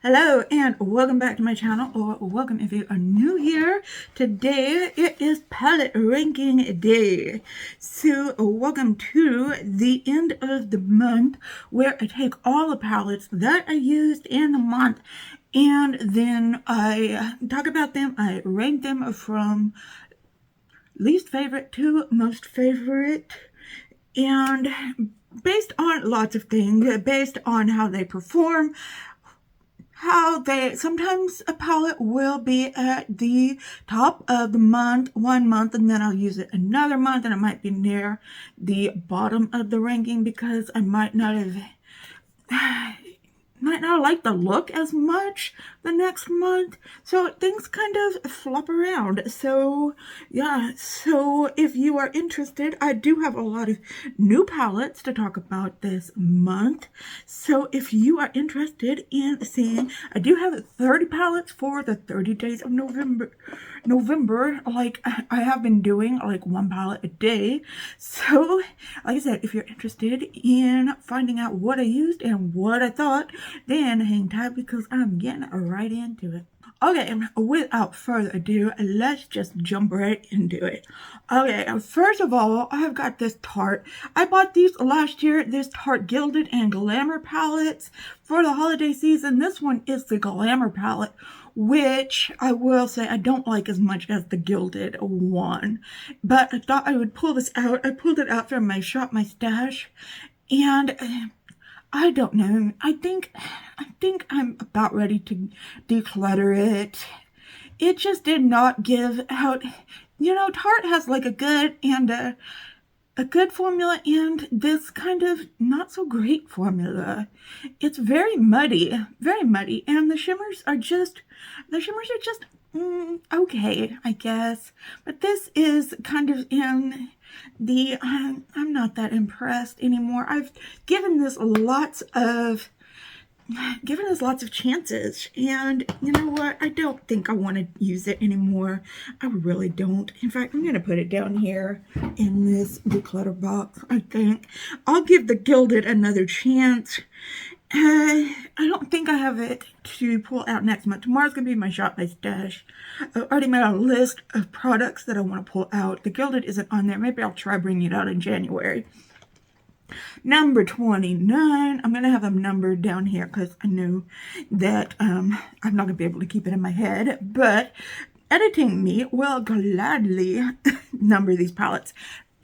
Hello and welcome back to my channel, or welcome if you are new here. Today it is palette ranking day. So welcome to the end of the month where I take all the palettes that I used in the month and then I talk about them. I rank them from least favorite to most favorite, and based on lots of things, based on how they perform, sometimes a palette will be at the top of the month, one month, and then I'll use it another month, and it might be near the bottom of the ranking because I might not like the look as much the next month, so things kind of flop around. So yeah, so if you are interested, I do have a lot of new palettes to talk about this month. So if you are interested in seeing, I do have 30 palettes for the 30 days of November, like I have been doing like one palette a day. So like I said, if you're interested in finding out what I used and what I thought, then hang tight because I'm getting right into it. Okay, without further ado, let's just jump right into it. Okay, first of all, I've got this Tarte. I bought these last year, this Tarte Gilded and Glamour palettes for the holiday season. This one is the Glamour palette, which I will say I don't like as much as the Gilded one. But I thought I would pull this out. I pulled it out from my shop, my stash, and I don't know. I think I'm about ready to declutter it. It just did not give out. You know, Tarte has like a good and a good formula and this kind of not so great formula. It's very muddy, and the shimmers are just okay, I guess. But this is kind of in the I'm not that impressed anymore. I've given this lots of chances, and you know what, I don't think I want to use it anymore. I really don't. In fact, I'm gonna put it down here in this declutter box. I think I'll give the Gilded another chance. I don't think I have it to pull out next month. Tomorrow's gonna be my shop, my stash. I've already made a list of products that I want to pull out. The Gilded isn't on there. Maybe I'll try bringing it out in January. Number 29, I'm going to have them numbered down here because I know that I'm not going to be able to keep it in my head, but editing me will gladly number these palettes.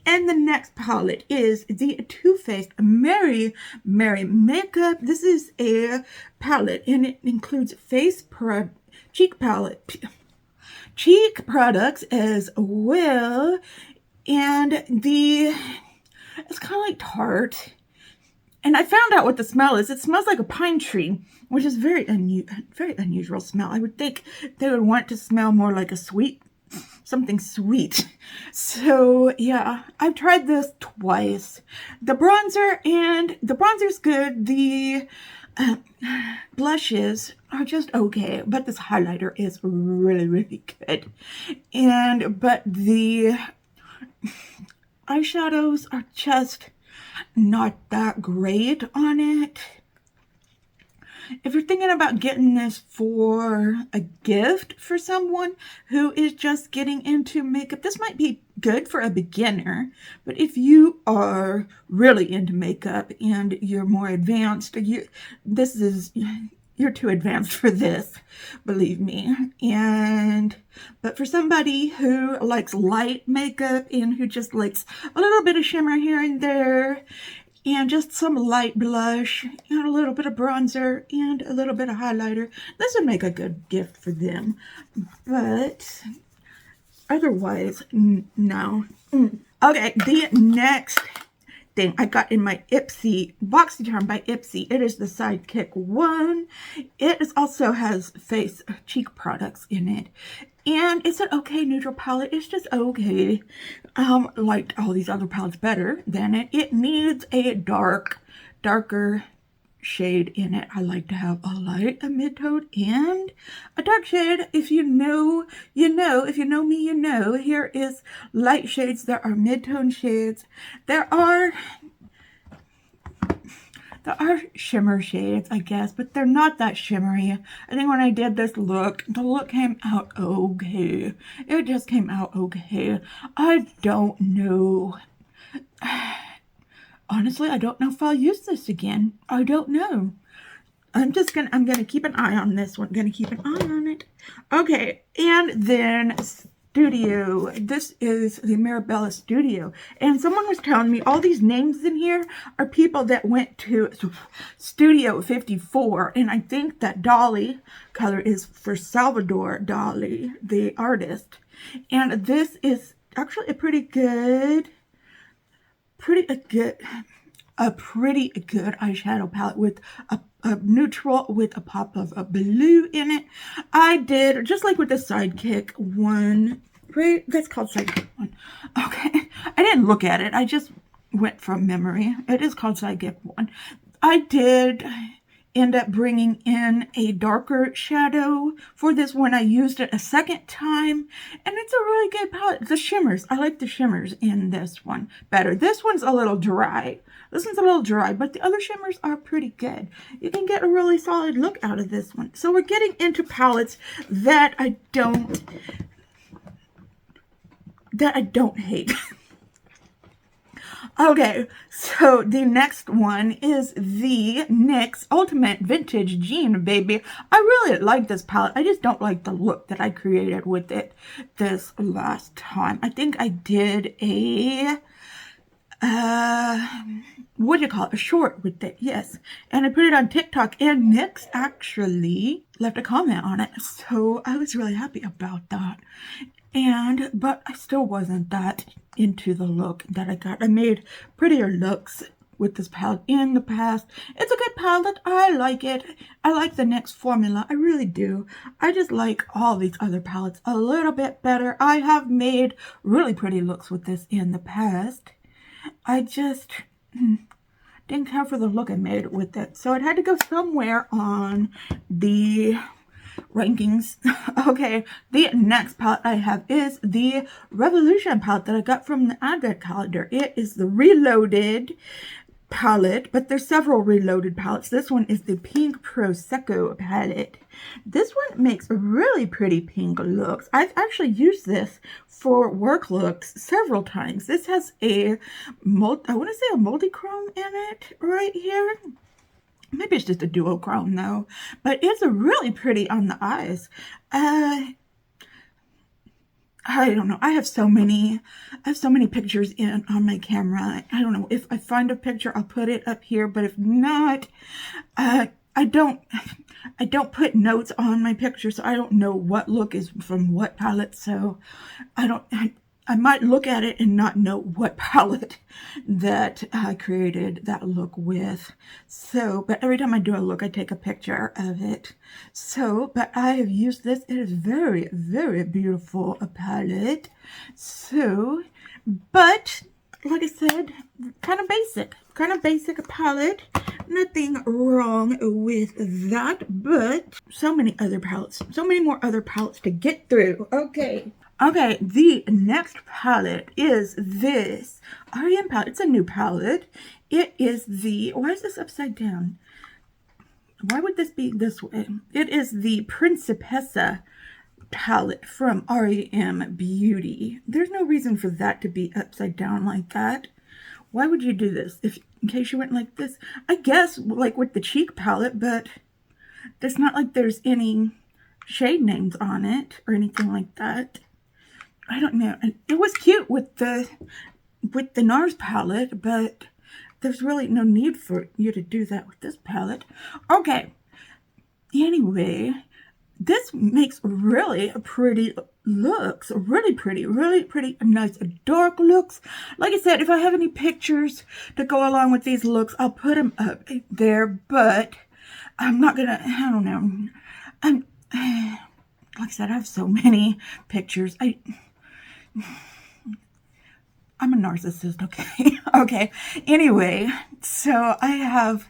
And the next palette is the Too Faced Merry Makeup. This is a palette and it includes cheek products as well, and it's kind of like Tarte. And I found out what the smell is. It smells like a pine tree, which is very unusual smell. I would think they would want to smell more like something sweet. So yeah, I've tried this twice. The bronzer's good. The blushes are just okay, but this highlighter is really good. But the eyeshadows are just not that great on it. If you're thinking about getting this for a gift for someone who is just getting into makeup, this might be good for a beginner. But if you are really into makeup and you're more advanced, you're too advanced for this, believe me. But for somebody who likes light makeup and who just likes a little bit of shimmer here and there, and just some light blush, and a little bit of bronzer, and a little bit of highlighter, this would make a good gift for them. But otherwise, no. Okay, the next thing I got in my Ipsy BoxyCharm by Ipsy. It is the Sidekick one. It also has cheek products in it. And it's an okay neutral palette. It's just okay. Liked all these other palettes better than it. It needs a darker shade in it. I like to have a light, a mid-tone, and a dark shade. If you know, you know. If you know me, you know. Here is light shades. There are mid-tone shades. There are There are shimmer shades, I guess, but they're not that shimmery. I think when I did this look, the look came out okay. It just came out okay. I don't know. Honestly, I don't know if I'll use this again. I don't know. I'm gonna keep an eye on this one. Gonna keep an eye on it. Okay, and then Studio. This is the Mirabella Studio. And someone was telling me all these names in here are people that went to Studio 54. And I think that Dali color is for Salvador Dali, the artist. And this is actually a pretty good eyeshadow palette with a neutral with a pop of a blue in it. I did, just like with the Sidekick one, right? That's called Sidekick one. Okay. I didn't look at it. I just went from memory. It is called Sidekick one. I did end up bringing in a darker shadow for this one. I used it a second time, and it's a really good palette. The shimmers, I like the shimmers in this one better. This one's a little dry. This one's a little dry, but the other shimmers are pretty good. You can get a really solid look out of this one. So we're getting into palettes that I don't hate. Okay, so the next one is the NYX Ultimate Vintage Jean Baby. I really like this palette. I just don't like the look that I created with it this last time. I think I did a, what do you call it? A short with it, yes. And I put it on TikTok, and NYX actually left a comment on it. So I was really happy about that. But I still wasn't that into the look that I got. I made prettier looks with this palette in the past. It's a good palette. I like it. I like the NYX formula. I really do. I just like all these other palettes a little bit better. I have made really pretty looks with this in the past. I just didn't care for the look I made with it. So it had to go somewhere on the rankings. Okay, the next palette I have is the Revolution palette that I got from the Advent calendar. It is the Reloaded palette, but there's several Reloaded palettes. This one is the Pink Prosecco palette. This one makes really pretty pink looks. I've actually used this for work looks several times. This has I want to say a multi-chrome in it right here. Maybe it's just a duochrome though, but it's really pretty on the eyes. I don't know. I have so many pictures on my camera. I don't know. If I find a picture, I'll put it up here, but if not, I don't put notes on my pictures, so I don't know what look is from what palette. So I might look at it and not know what palette that I created that look with. So, but every time I do a look, I take a picture of it. So, but I have used this. It is very, very beautiful a palette. So, but like I said, kind of basic palette. Nothing wrong with that, but so many other palettes, so many more other palettes to get through. Okay, the next palette is this REM palette. It's a new palette. It is the, why is this upside down? Why would this be this way? It is the Principessa palette from REM Beauty. There's no reason for that to be upside down like that. Why would you do this? In case you went like this? I guess like with the cheek palette, but it's not like there's any shade names on it or anything like that. I don't know. It was cute with the NARS palette, but there's really no need for you to do that with this palette. Okay. Anyway, this makes really pretty looks. Really pretty, nice, dark looks. Like I said, if I have any pictures to go along with these looks, I'll put them up there, but I'm not gonna, I don't know. Like I said, I have so many pictures. I'm a narcissist, okay? Okay. Anyway, so I have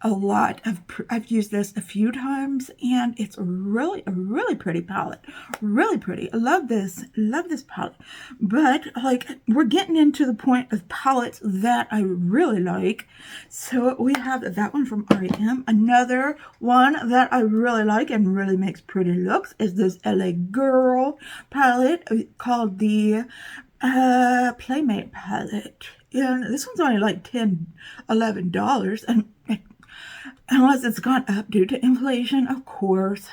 a lot of, I've used this a few times, and it's really a really pretty palette. Really pretty. I love this palette. But like, we're getting into the point of palettes that I really like. So we have that one from REM. Another one that I really like and really makes pretty looks is this LA Girl palette called the Playmate palette. And this one's only like $10-11, and unless it's gone up due to inflation, of course.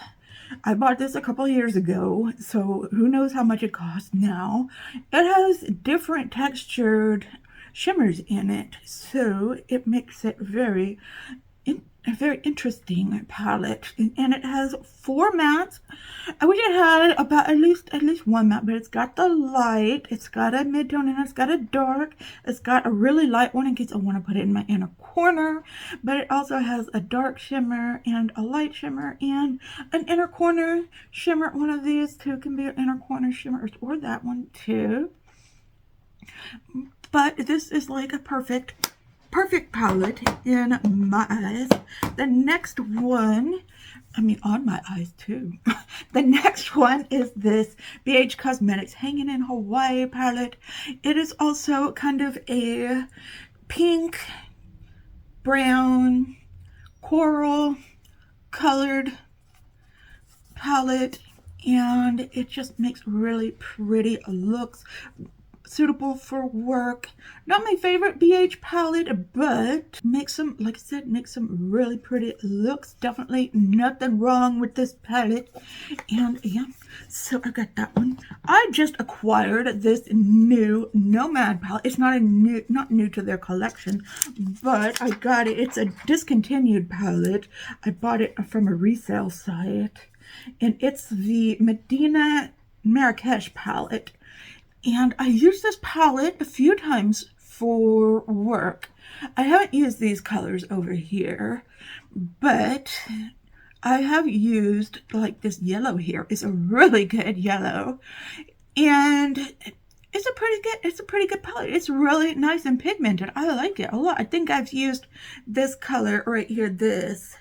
I bought this a couple years ago, so who knows how much it costs now. It has different textured shimmers in it, so it makes it a very interesting palette. And it has 4 mattes. I wish it had about at least one matte, but it's got the light, it's got a mid-tone, and it's got a dark. It's got a really light one in case I want to put it in my inner corner, but it also has a dark shimmer and a light shimmer and an inner corner shimmer. One of these two can be an inner corner shimmer, or that one too. But this is like a perfect palette in my eyes. The next one, I mean on my eyes too. The next one is this BH Cosmetics Hanging in Hawaii palette. It is also kind of a pink, brown, coral colored palette, and it just makes really pretty looks. Suitable for work. Not my favorite BH palette, but makes some, like I said, makes some really pretty looks. Definitely nothing wrong with this palette. And yeah, so I got that one. I just acquired this new Nomad palette. It's not new to their collection, but I got it. It's a discontinued palette. I bought it from a resale site, and it's the Medina Marrakesh palette. And I used this palette a few times for work. I haven't used these colors over here, but I have used like this yellow here. It's a really good yellow, and it's a pretty good palette. It's really nice and pigmented. I like it a lot. I think I've used this color right here. This,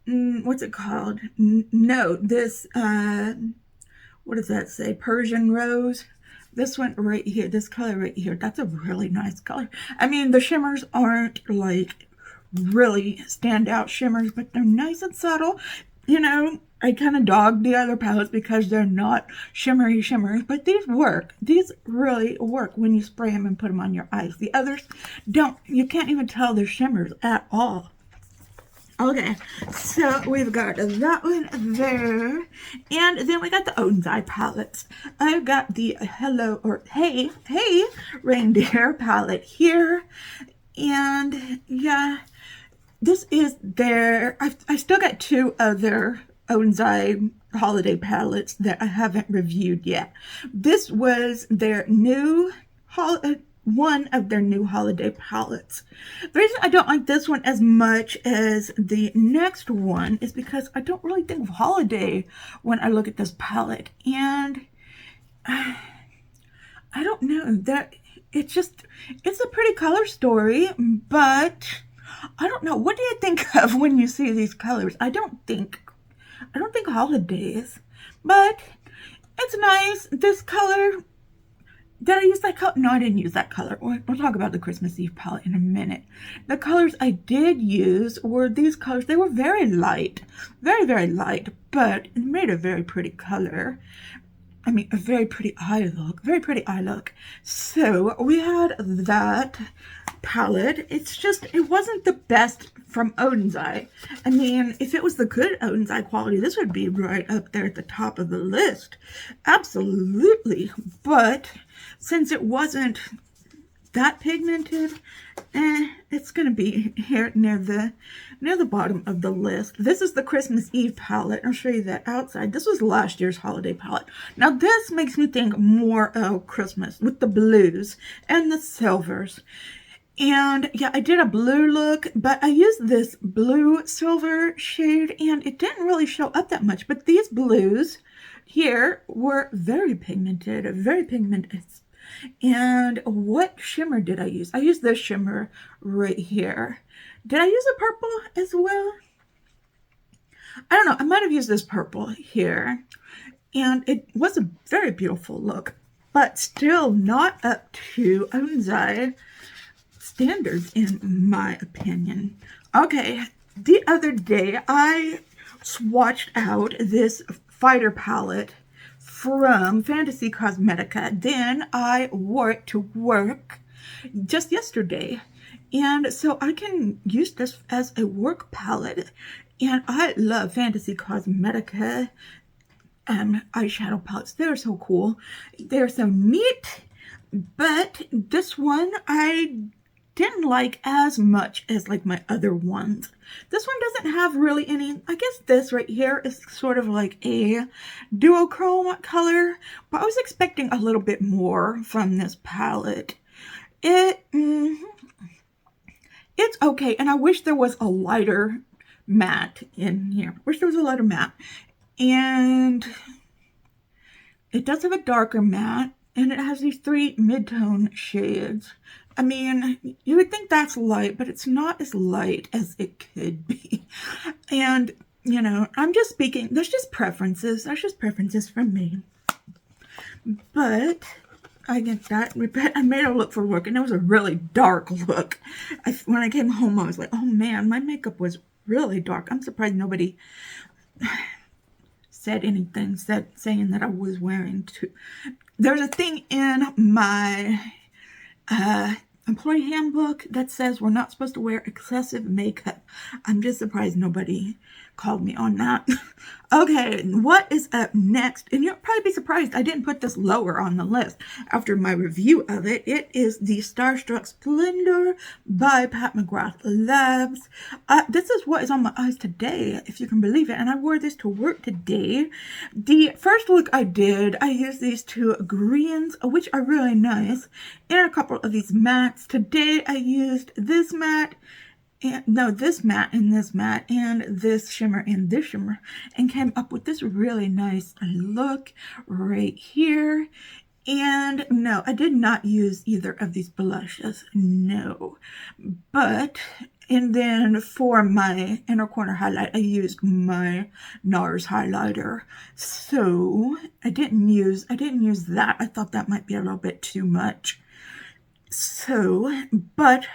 what's it called? No, this, what does that say? Persian Rose. This one right here, this color right here, that's a really nice color. I mean, the shimmers aren't like really standout shimmers, but they're nice and subtle. You know, I kind of dogged the other palettes because they're not shimmery shimmers, but these work. These really work when you spray them and put them on your eyes. The others don't. You can't even tell they're shimmers at all. Okay, so we've got that one there, and then we got the Onsai palettes. I've got the Hey Reindeer palette here, and yeah, this is their, I still got 2 other Onsai holiday palettes that I haven't reviewed yet. This was their new one of their new holiday palettes. The reason I don't like this one as much as the next one is because I don't really think of holiday when I look at this palette, and I don't know, that it's a pretty color story, but I don't know, what do you think of when you see these colors? I don't think holidays, but it's nice. This color, did I use that color? No, I didn't use that color. We'll talk about the Christmas Eve palette in a minute. The colors I did use were these colors. They were very light, very, very light, but it made a very pretty color. I mean, a very pretty eye look. So we had that palette. It wasn't the best from Onsai. I mean, if it was the good Onsai quality, this would be right up there at the top of the list. Absolutely. But since it wasn't that pigmented, it's gonna be here near the bottom of the list. This is the Christmas Eve palette. I'll show you that outside. This was last year's holiday palette. Now this makes me think more of Christmas with the blues and the silvers. And yeah, I did a blue look, but I used this blue silver shade, and it didn't really show up that much. But these blues here were very pigmented, And what shimmer did I use? I used this shimmer right here. Did I use a purple as well? I don't know. I might have used this purple here. And it was a very beautiful look, but still not up to Onsai standards in my opinion. Okay, the other day I swatched out this fighter palette from Fantasy Cosmetica. Then I wore it to work just yesterday. And so I can use this as a work palette. And I love Fantasy Cosmetica eyeshadow palettes. They're so cool. They're so neat. But this one I didn't like as much as like my other ones. This one doesn't have really any, I guess this right here is sort of like a duochrome color, but I was expecting a little bit more from this palette. It's okay, and I wish there was a lighter matte in here. Wish there was a lighter matte. And it does have a darker matte, and it has these 3 mid-tone shades. I mean, you would think that's light, but it's not as light as it could be. And, you know, I'm just speaking, there's just preferences. There's just preferences from me. But I get that. I made a look for work, and it was a really dark look. When I came home, I was like, oh man, my makeup was really dark. I'm surprised nobody said anything, saying that I was wearing too. There's a thing in my employee handbook that says we're not supposed to wear excessive makeup. I'm just surprised nobody called me on that. Okay, what is up next? And you'll probably be surprised I didn't put this lower on the list after my review of it. It is the Starstruck Splendor by Pat McGrath Labs. This is what is on my eyes today, if you can believe it. And I wore this to work today. The first look I did, I used these 2 greens, which are really nice, and a couple of these mattes. Today I used this matte, this matte and this matte, and this shimmer and this shimmer, and came up with this really nice look right here. And no, I did not use either of these blushes, no. But, and then for my inner corner highlight, I used my NARS highlighter. So I didn't use that. I thought that might be a little bit too much. So, but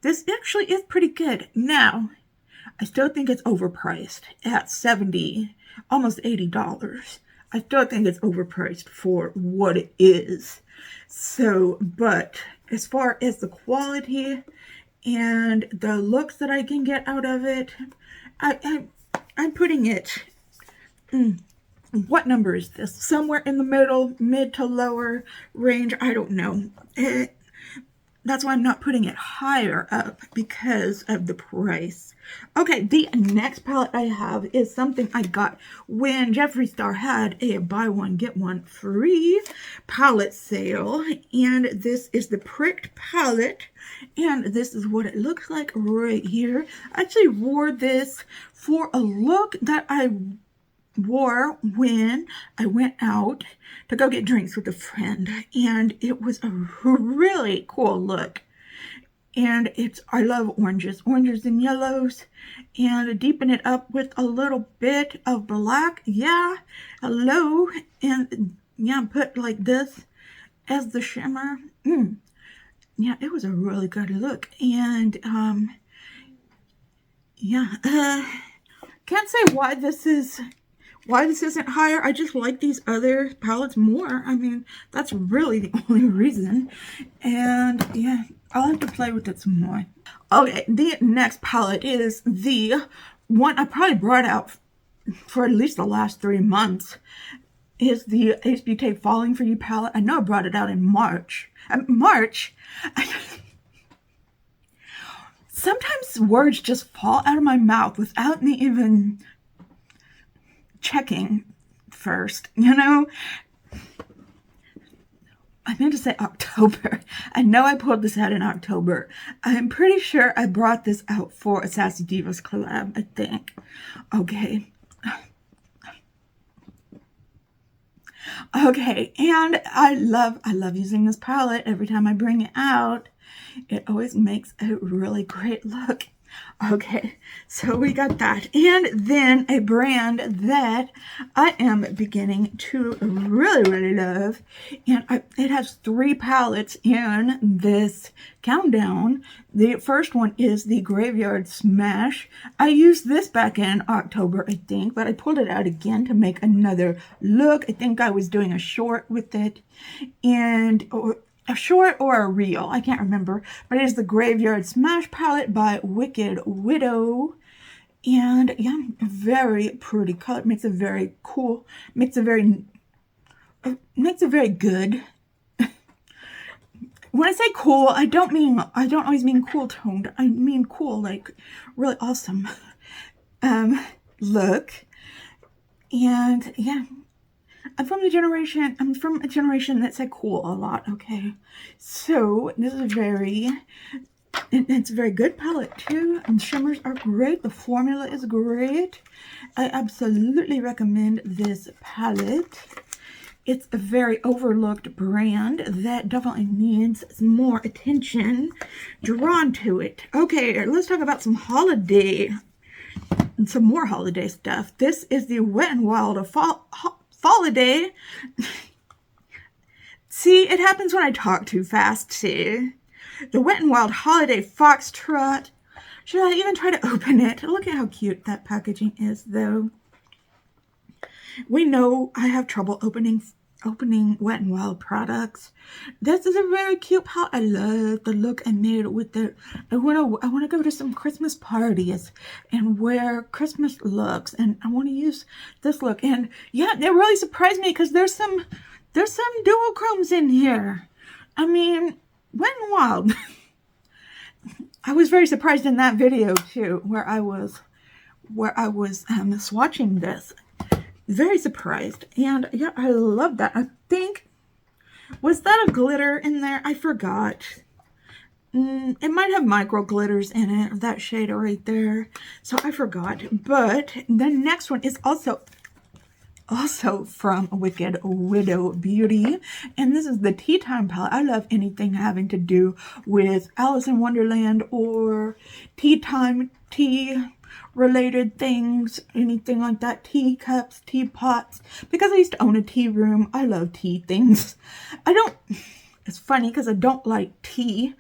this actually is pretty good. Now, I still think it's overpriced at $70, almost $80. I still think it's overpriced for what it is. So, but as far as the quality and the looks that I can get out of it, I'm putting it, what number is this? Somewhere in the middle, mid to lower range. I don't know. That's why I'm not putting it higher up, because of the price. Okay, the next palette I have is something I got when Jeffree Star had a buy one, get one free palette sale. And this is the Pricked palette. And this is what it looks like right here. I actually wore this for a look that I wore when I went out to go get drinks with a friend, and it was a really cool look. And I love oranges and yellows, and deepen it up with a little bit of black. Yeah, hello. And yeah, put like this as the shimmer. Yeah, it was a really good look. And yeah, can't say why this isn't higher. I just like these other palettes more. I mean, that's really the only reason. And yeah, I'll have to play with it some more. Okay, the next palette is the one I probably brought out for at least the last 3 months. Is the Ace Beauté Falling For You palette. I know I brought it out in March. Sometimes words just fall out of my mouth without me even checking first, you know. I meant to say October. I know I pulled this out in October. I'm pretty sure I brought this out for a Sassy Divas collab, I think. Okay. Okay, and I love using this palette. Every time I bring it out, it always makes a really great look. Okay, so we got that. And then a brand that I am beginning to really love. And it has 3 palettes in this countdown. The first one is the Graveyard Smash. I used this back in October, I think, but I pulled it out again to make another look. I think I was doing a short with it. And a short or a reel, I can't remember, but it is the Graveyard Smash palette by Wicked Widow. And yeah, very pretty color. Makes it very cool. Makes it very good. When I say cool, I don't always mean cool toned. I mean cool, like really awesome look. And yeah, I'm from a generation that said cool a lot, okay? So this is it's a very good palette too, and shimmers are great. The formula is great. I absolutely recommend this palette. It's a very overlooked brand that definitely needs more attention drawn to it. Okay, let's talk about some holiday and some more holiday stuff. This is the Wet n Wild Holiday. See, it happens when I talk too fast, see? The Wet n Wild Holiday Foxtrot. Should I even try to open it? Look at how cute that packaging is, though. We know I have trouble opening Wet n Wild products. This is a very cute palette. I love the look I made with it. I wanna go to some Christmas parties and wear Christmas looks, and I want to use this look. And yeah, it really surprised me because there's some duochromes in here. I mean, Wet n Wild. I was very surprised in that video too, where I was swatching this. Very surprised. And yeah, I love that. I think, was that a glitter in there? I forgot. It might have micro glitters in it, that shade right there. So I forgot. But the next one is also from Wicked Widow Beauty, and this is the Tea Time palette. I love anything having to do with Alice in Wonderland or tea time, tea related things, anything like that. Teacups, teapots, because I used to own a tea room. I love tea things. It's funny because I don't like tea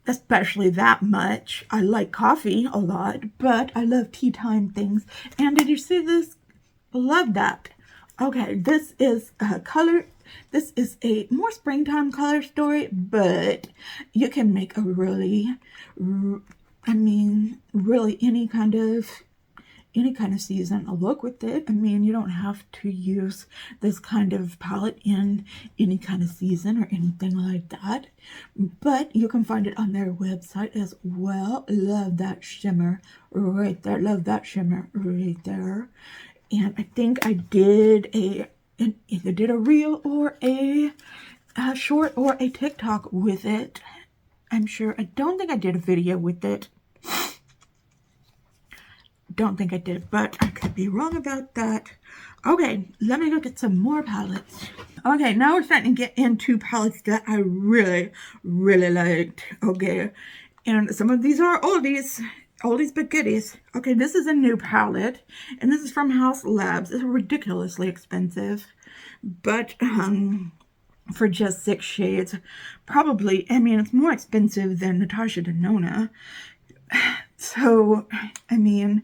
especially that much. I like coffee a lot, but I love tea time things. And did you see this? Love that. Okay, this is a color. This is a more springtime color story, but you can make a really any kind of season look with it. I mean, you don't have to use this kind of palette in any kind of season or anything like that, but you can find it on their website as well. Love that shimmer right there. Love that shimmer right there. And I think I did either did a reel or a short or a TikTok with it. I'm sure. I don't think I did a video with it. Don't think I did, but I could be wrong about that. Okay, let me go get some more palettes. Okay, now we're starting to get into palettes that I really liked. Okay, and some of these are oldies but goodies. Okay, this is a new palette, and this is from House Labs. It's ridiculously expensive, but for just 6 shades, probably, I mean, it's more expensive than Natasha Denona. So, I mean,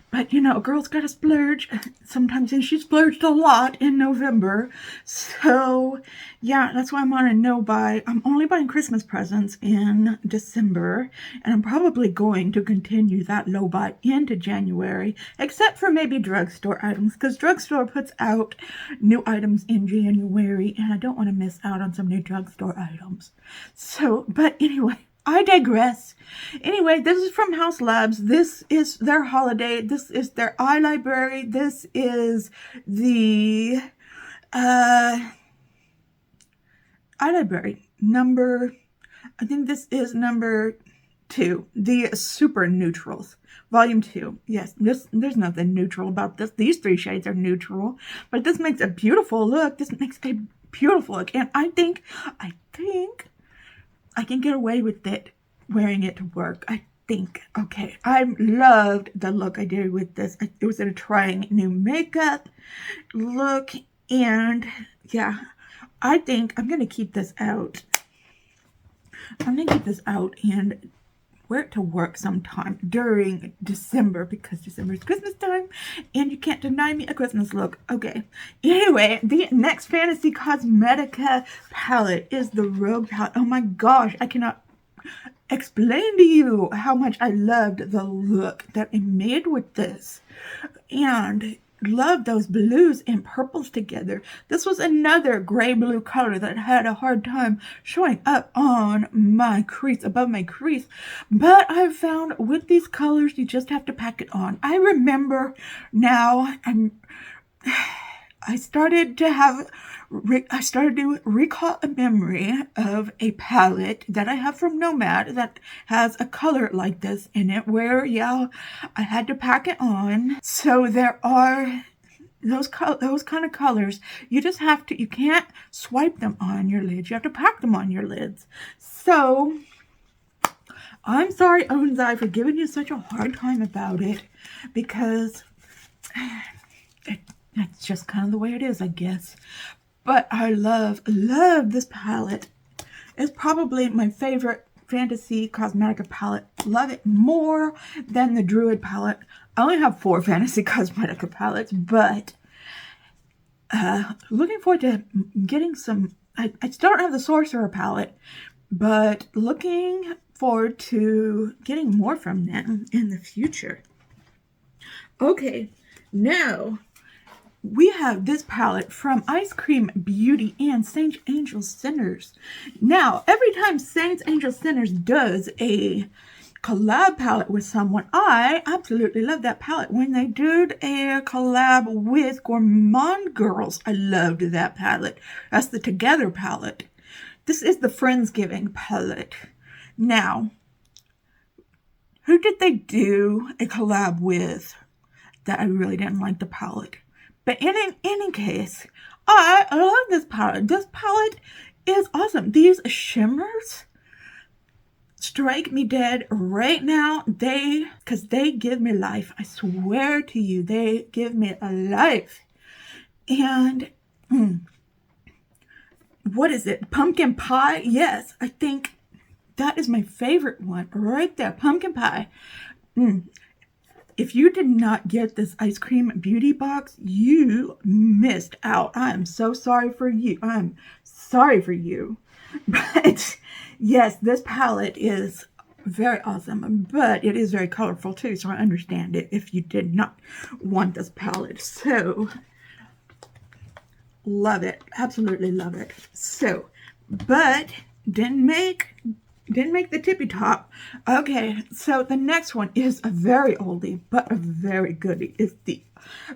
but you know, a girl's gotta splurge sometimes, and she splurged a lot in November. So yeah, that's why I'm on a no buy. I'm only buying Christmas presents in December, and I'm probably going to continue that low buy into January, except for maybe drugstore items, because drugstore puts out new items in January, and I don't want to miss out on some new drugstore items. So, but anyway, I digress. Anyway, this is from House Labs. This is their holiday. This is their eye library. This is the eye library number, I think this is number 2, the Super Neutrals. Volume 2. Yes, there's nothing neutral about this. These 3 shades are neutral, but this makes a beautiful look. This makes a beautiful look, and I think I can get away with it wearing it to work. I think. Okay, I loved the look I did with this. It was a trying new makeup look, and yeah, I think I'm gonna keep this out. I'm gonna keep this out and wear it to work sometime during December, because December is Christmas time and you can't deny me a Christmas look. Okay, anyway, the next Fantasy Cosmetica palette is the Rogue palette. Oh my gosh, I cannot explain to you how much I loved the look that I made with this, and love those blues and purples together. This was another gray blue color that had a hard time showing up on my crease, above my crease, but I found with these colors you just have to pack it on. I remember now, I started to recall a memory of a palette that I have from Nomad that has a color like this in it, where, yeah, I had to pack it on. So there are those kind of colors. You just have to, you can't swipe them on your lids. You have to pack them on your lids. So I'm sorry, Owenzai, for giving you such a hard time about it, because that's just kind of the way it is, I guess. But I love this palette. It's probably my favorite Fantasy Cosmetica palette. Love it more than the Druid palette. I only have 4 Fantasy Cosmetica palettes, but looking forward to getting some. I still don't have the Sorcerer palette, but looking forward to getting more from them in the future. Okay, now we have this palette from Ice Cream Beauty and Saint Angel Sinners. Now, every time Saint Angel Sinners does a collab palette with someone, I absolutely love that palette. When they did a collab with Gourmand Girls, I loved that palette. That's the Together palette. This is the Friendsgiving palette. Now, who did they do a collab with that I really didn't like the palette? But in any case, I love this palette. This palette is awesome. These shimmers strike me dead right now. Because they give me life. I swear to you, they give me a life. And what is it? Pumpkin pie? Yes, I think that is my favorite one right there. Pumpkin pie. If you did not get this Ice Cream Beauty box, you missed out. I am so sorry for you. I'm sorry for you. But yes, this palette is very awesome, but it is very colorful too, so I understand it if you did not want this palette. So, love it. Absolutely love it. So, but didn't make the tippy top. Okay, so the next one is a very oldie, but a very goodie. It's the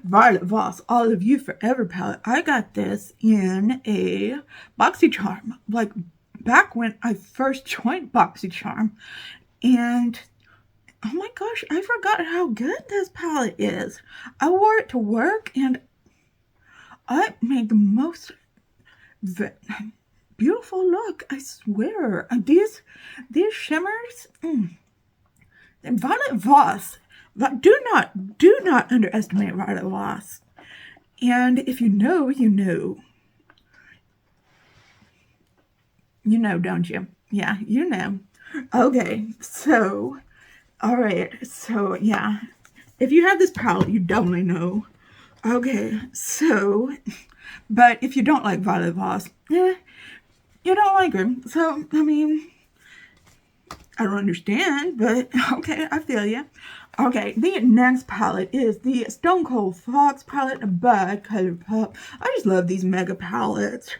Violet Voss All of You Forever palette. I got this in a BoxyCharm, like back when I first joined BoxyCharm. And oh my gosh, I forgot how good this palette is. I wore it to work and I made the most beautiful look, I swear. These shimmers, and Violet Voss, do not underestimate Violet Voss. And if you know, you know. You know, don't you? Yeah, you know. Okay, so, all right, so yeah, if you have this palette, you definitely know. Okay, so, but if you don't like Violet Voss, you don't like her. So, I mean, I don't understand, but okay, I feel you. Okay, the next palette is the Stone Cold Fox palette by ColourPop. I just love these mega palettes.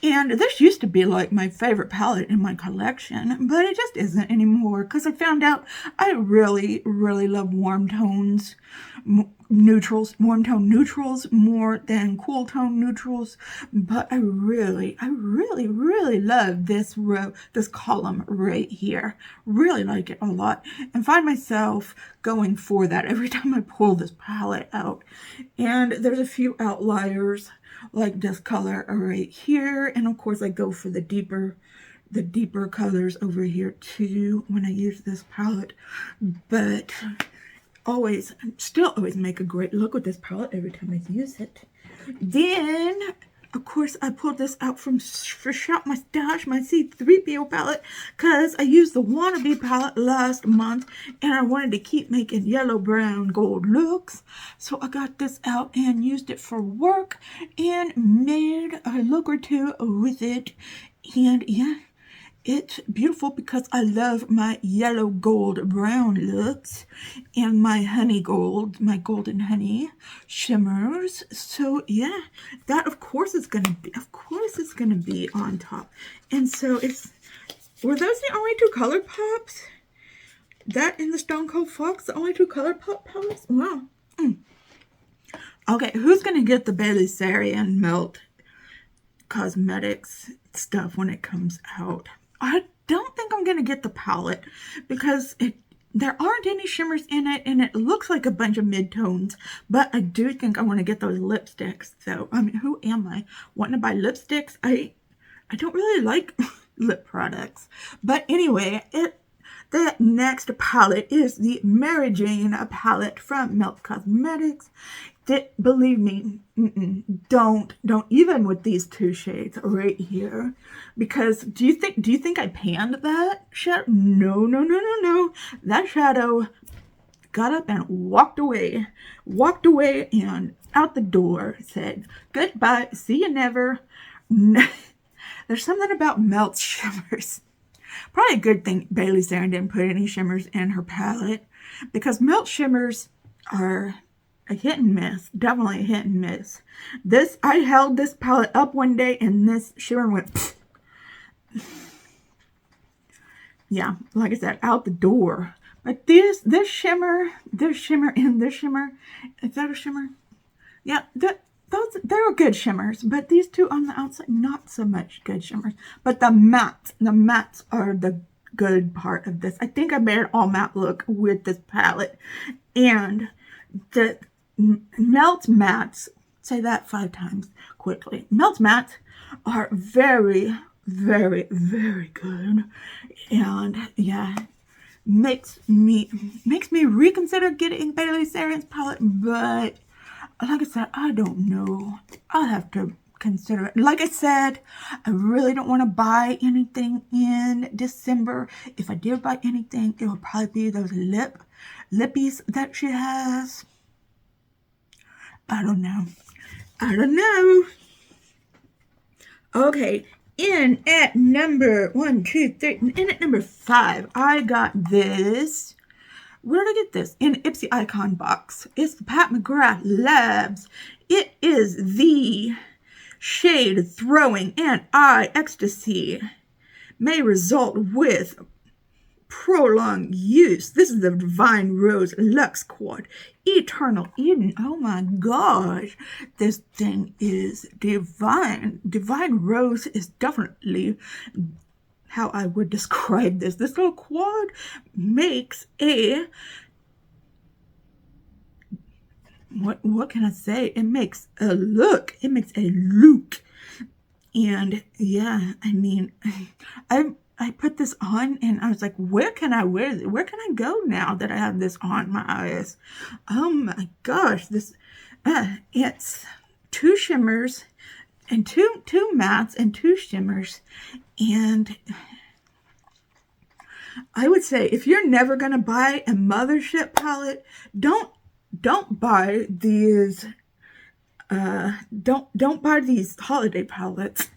And this used to be like my favorite palette in my collection, but it just isn't anymore because I found out I really, really love warm tones, warm tone neutrals more than cool tone neutrals. But I really, really love this row, this column right here. Really like it a lot and find myself going for that every time I pull this palette out. And there's a few outliers like this color right here, and of course I go for the deeper colors over here too when I use this palette. But still always make a great look with this palette every time I use it. Then of course I pulled this out for Shop My Stash, my C3PO palette, because I used the Wannabe palette last month and I wanted to keep making yellow, brown, gold looks. So I got this out and used it for work and made a look or two with it. And yeah, it's beautiful because I love my yellow, gold, brown looks and my honey gold, my golden honey shimmers. So yeah, that of course is gonna be on top. And so were those the only two color pops? That and the Stone Cold Fox, the only two color pop palettes? Wow. Okay, who's gonna get the Bailey Sarian Melt Cosmetics stuff when it comes out? I don't think I'm going to get the palette because there aren't any shimmers in it and it looks like a bunch of mid-tones, but I do think I want to get those lipsticks. So, I mean, who am I? Wanting to buy lipsticks? I don't really like lip products. But anyway, the next palette is the Mary Jane palette from Melt Cosmetics. Believe me, don't even with these two shades right here, because do you think I panned that shadow? No. That shadow got up and walked away and out the door, said goodbye, see you never. There's something about Melt shimmers. Probably a good thing Bailey Sarian didn't put any shimmers in her palette, because Melt shimmers are a hit and miss. Definitely a hit and miss. I held this palette up one day and this shimmer went pfft. Yeah, like I said, out the door. But this shimmer, and this shimmer, is that a shimmer? Yeah, they're good shimmers, but these two on the outside, not so much good shimmers. But the mattes are the good part of this. I think I made an all matte look with this palette. And the Melt mattes, say that 5 times quickly. Melt mattes are very, very, very good. And yeah, makes me reconsider getting Bailey Sarian's palette, but like I said, I don't know. I'll have to consider it. Like I said, I really don't want to buy anything in December. If I did buy anything, it would probably be those lippies that she has. I don't know. Okay, in at number 5, I got this. Where did I get this? In Ipsy Icon box. It's the Pat McGrath Labs. It is the shade Throwing and Eye Ecstasy. May result with prolonged use. This is the Divine Rose Luxe Quad Eternal Eden. Oh my gosh, this thing is divine. Divine Rose is definitely how I would describe this. This little quad makes a, what can I say? It makes a look. It makes a look. And yeah, I mean, I put this on and I was like, where can I wear this? Where can I go now that I have this on my eyes? Oh my gosh, this, it's 2 shimmers and two mattes and 2 shimmers. And I would say if you're never going to buy a mothership palette, don't buy these, don't buy these holiday palettes.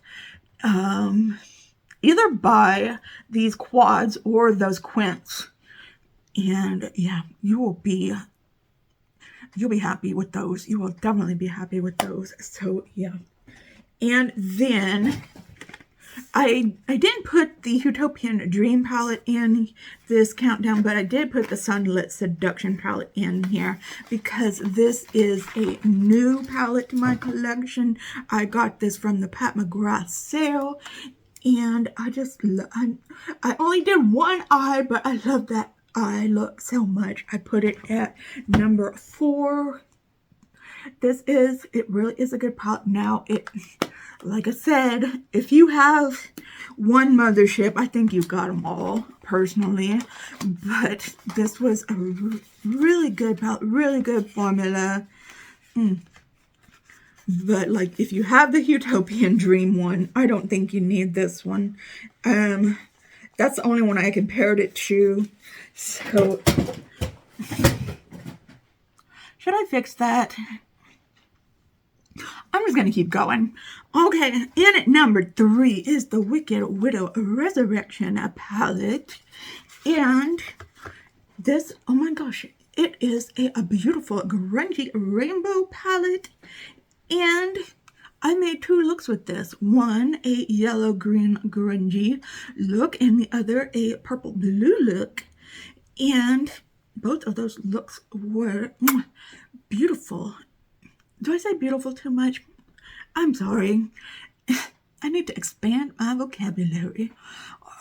Either buy these quads or those quints, and yeah, you'll be happy with those. You will definitely be happy with those. So yeah, and then I didn't put the Utopian Dream palette in this countdown, but I did put the Sunlit Seduction palette in here because this is a new palette to my collection. I got this from the Pat McGrath sale, and I only did one eye, but I love that eye look so much. I put it at number 4. It really is a good palette. Now, like I said, if you have one mothership, I think you've got them all, personally. But this was a really good palette, really good formula. But, like, if you have the Utopian Dream one, I don't think you need this one. That's the only one I compared it to. So, should I fix that? I'm just going to keep going. Okay, in at number 3 is the Wicked Widow Resurrection palette. And this, oh my gosh, it is a beautiful grungy rainbow palette. And I made 2 looks with this. One, a yellow-green grungy look, and the other, a purple-blue look. And both of those looks were beautiful. Do I say beautiful too much? I'm sorry. I need to expand my vocabulary.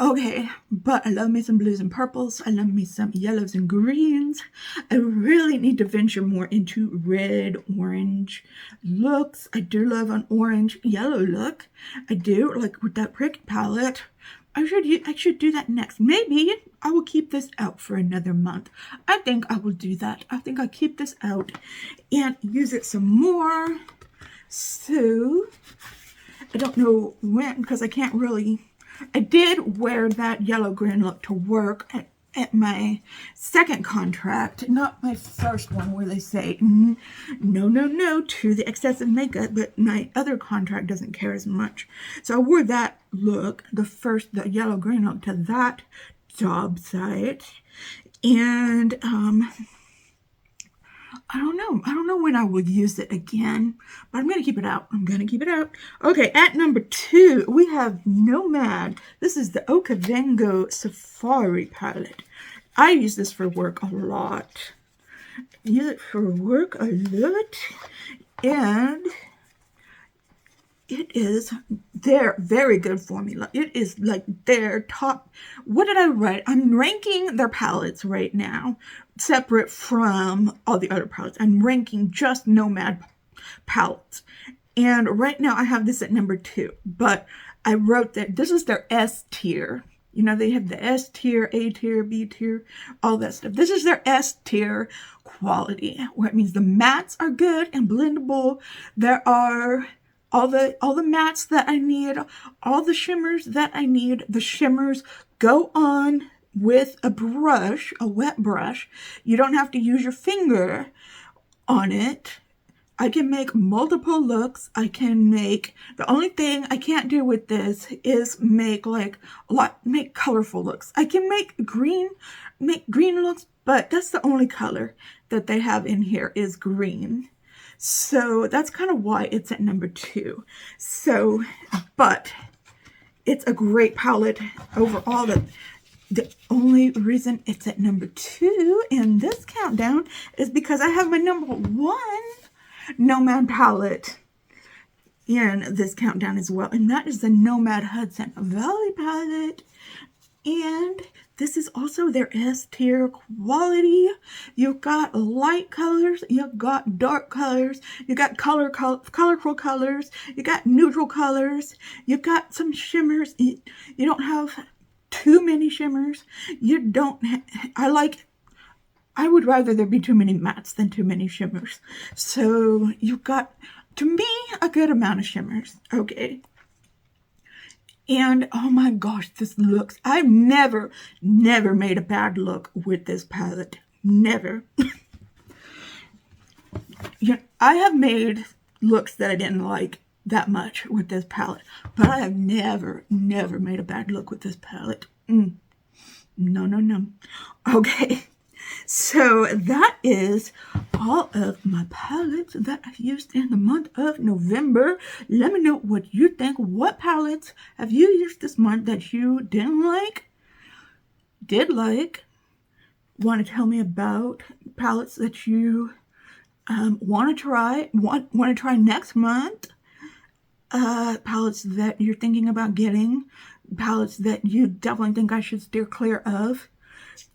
Okay, but I love me some blues and purples. I love me some yellows and greens. I really need to venture more into red, orange looks. I do love an orange, yellow look. I do, like with that Prick palette. I should do that next. Maybe I will keep this out for another month. I think I will do that. I think I'll keep this out and use it some more. So, I don't know when, because I can't really... I did wear that yellow-green look to work at my second contract, not my first one where they say, no to the excessive makeup, but my other contract doesn't care as much. So I wore that look, the yellow-green look, to that job site, and I don't know when I will use it again, but I'm going to keep it out. Okay, at number 2, we have Nomad. This is the Okavango Safari palette. I use this for work a lot. And it is their very good formula. It is like their top. What did I write? I'm ranking their palettes right now, separate from all the other palettes. I'm ranking just Nomad palettes. And right now I have this at number 2. But I wrote that this is their S tier. You know, they have the S tier, A tier, B tier, all that stuff. This is their S tier quality, where it means the mattes are good and blendable. There are all the mattes that I need, all the shimmers that I need. The shimmers go on with a brush, a wet brush. You don't have to use your finger on it. I can make multiple looks. The only thing I can't do with this is make colorful looks. I can make green looks, but that's the only color that they have in here is green. So that's kind of why it's at number 2. So, but it's a great palette overall. The only reason it's at number 2 in this countdown is because I have my number 1 Nomad palette in this countdown as well. And that is the Nomad Hudson Valley palette. And this is also their S tier quality. You've got light colors, you've got dark colors, you've got colorful colors, you got neutral colors, you've got some shimmers. You don't have too many shimmers. I would rather there be too many mattes than too many shimmers. So you've got, to me, a good amount of shimmers. Okay. And oh my gosh, this looks, I've never made a bad look with this palette. Never. I have made looks that I didn't like that much with this palette, but I have never made a bad look with this palette. No. Okay. So that is all of my palettes that I used in the month of November. Let me know what you think. What palettes have you used this month that you didn't like, did like? Want to tell me about palettes that you want to try next month? Palettes that you're thinking about getting, palettes that you definitely think I should steer clear of.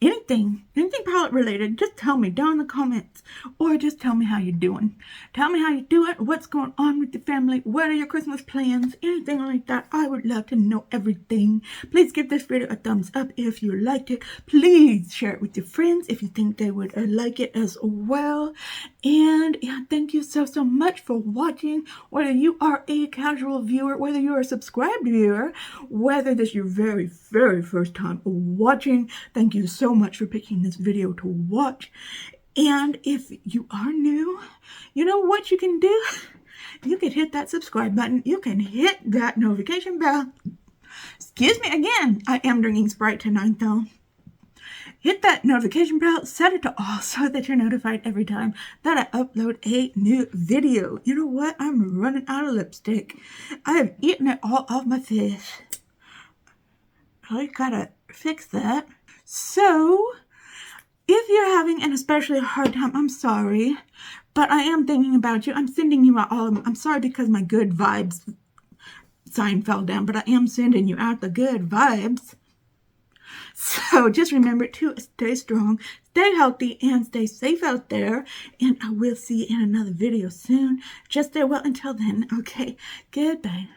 Anything palette related, just tell me down in the comments, or just tell me how you're doing. Tell me how you're doing, what's going on with your family, what are your Christmas plans, anything like that. I would love to know everything. Please give this video a thumbs up if you liked it. Please share it with your friends if you think they would like it as well. And yeah, thank you so much for watching. Whether you are a casual viewer, whether you are a subscribed viewer, whether this is your very first time watching, thank you so much for picking this video to watch. And if you are new, you know what you can do? You can hit that subscribe button. You can hit that notification bell. Excuse me again. I am drinking Sprite tonight though. Hit that notification bell, set it to all so that you're notified every time that I upload a new video. You know what? I'm running out of lipstick. I have eaten it all off my face. I gotta fix that. So, if you're having an especially hard time, I'm sorry, but I am thinking about you. I'm sending you out all of them. I'm sorry because my good vibes sign fell down, but I am sending you out the good vibes. So just remember to stay strong, stay healthy, and stay safe out there. And I will see you in another video soon. Just stay well until then. Okay, goodbye.